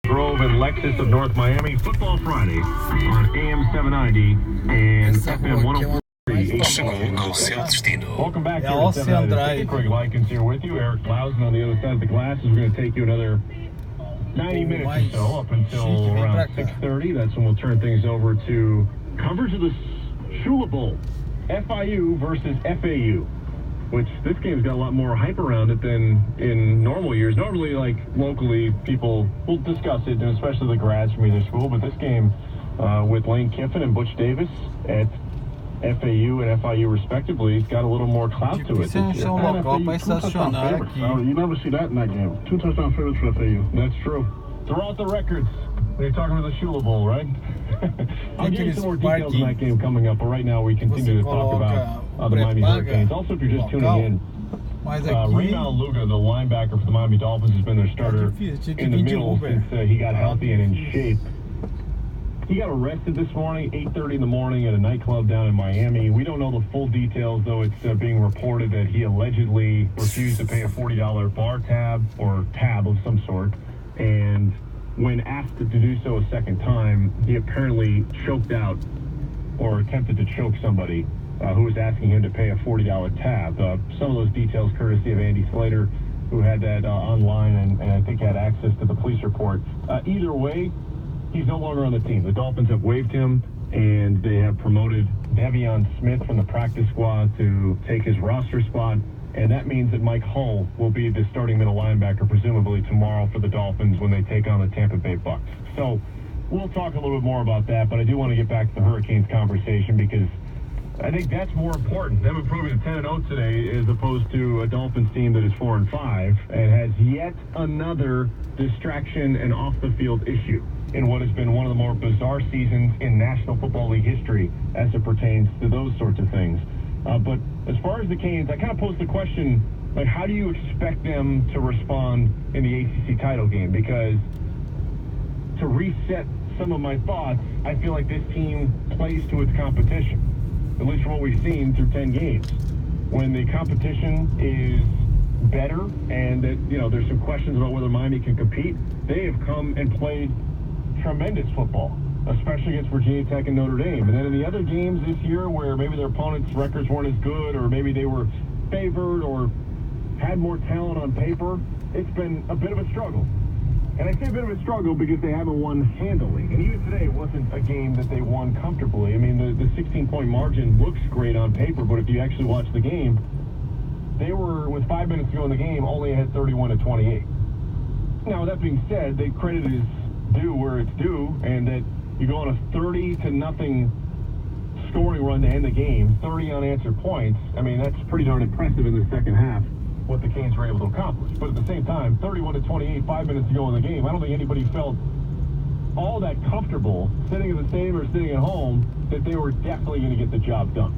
Grove and Lexus of North Miami, Football Friday on AM 790 and FM 103. Welcome back here to 790. Craig Likens here with you. Eric Lausen on the other side of the glasses. We're going to take you another 90 minutes or so up until around 6:30. That's when we'll turn things over to coverage of the Shula Bowl, FIU versus FAU, which this game's got a lot more hype around it than in normal years. Normally, like, locally, people will discuss it, and especially the grads from either school, but this game with Lane Kiffin and Butch Davis at FAU and FIU respectively, it's got a little more clout to it. You never see that in that game. 2 touchdown favorites for FAU. That's true. Throw out the records. You're talking about the Shula Bowl, right? I'll give you some more details on that game coming up, but right now we continue to talk about the Miami Hurricanes. Also, if you're just tuning in, Raymal Luga, the linebacker for the Miami Dolphins, has been their starter in the middle since he got healthy and in shape. He got arrested this morning, 8:30 in the morning, at a nightclub down in Miami. We don't know the full details, though. It's being reported that he allegedly refused to pay a $40 bar tab or tab of some sort, and when asked to do so a second time, he apparently choked out or attempted to choke somebody who was asking him to pay a $40 tab. Some of those details courtesy of Andy Slater, who had that online and I think had access to the police report. Either way, he's no longer on the team. The Dolphins have waived him, and they have promoted Devion Smith from the practice squad to take his roster spot. And that means that Mike Hull will be the starting middle linebacker, presumably tomorrow for the Dolphins when they take on the Tampa Bay Bucks. So we'll talk a little bit more about that, but I do want to get back to the Hurricanes conversation because I think that's more important. Them improving to 10-0 today as opposed to a Dolphins team that is 4-5 and has yet another distraction and off-the-field issue in what has been one of the more bizarre seasons in National Football League history as it pertains to those sorts of things. But as far as the Canes, I kind of posed the question, like, how do you expect them to respond in the ACC title game? Because to reset some of my thoughts, I feel like this team plays to its competition, at least from what we've seen through 10 games. When the competition is better and that, you know, there's some questions about whether Miami can compete, they have come and played tremendous football, especially against Virginia Tech and Notre Dame. And then in the other games this year where maybe their opponents' records weren't as good or maybe they were favored or had more talent on paper, it's been a bit of a struggle. And I say a bit of a struggle because they haven't won handily. And even today, it wasn't a game that they won comfortably. I mean, the 16-point margin looks great on paper, but if you actually watch the game, they were, with 5 minutes to go in the game, only ahead 31-28. Now, that being said, they credit is due where it's due, and that you go on a 30-0 scoring run to end the game, 30 unanswered points. I mean, that's pretty darn impressive in the second half, what the Canes were able to accomplish. But at the same time, 31-28, 5 minutes to go in the game, I don't think anybody felt all that comfortable sitting in the stadium or sitting at home that they were definitely going to get the job done.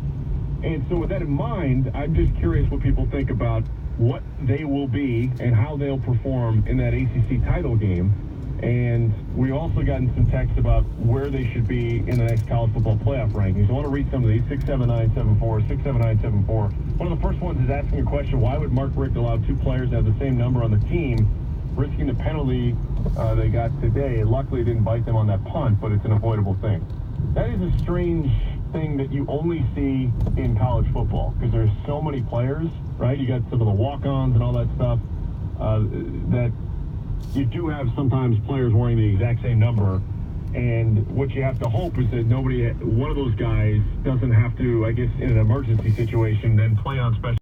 And so with that in mind, I'm just curious what people think about what they will be and how they'll perform in that ACC title game. And we also gotten some text about where they should be in the next college football playoff rankings. I want to read some of these. 67974, 67974. One of the first ones is asking a question, why would Mark Richt allow 2 players to have the same number on the team, risking the penalty they got today? Luckily, it didn't bite them on that punt, but it's an avoidable thing. That is a strange thing that you only see in college football because there's so many players, right? You got some of the walk-ons and all that stuff that you do have sometimes players wearing the exact same number, and what you have to hope is that one of those guys doesn't have to, I guess, in an emergency situation, then play on special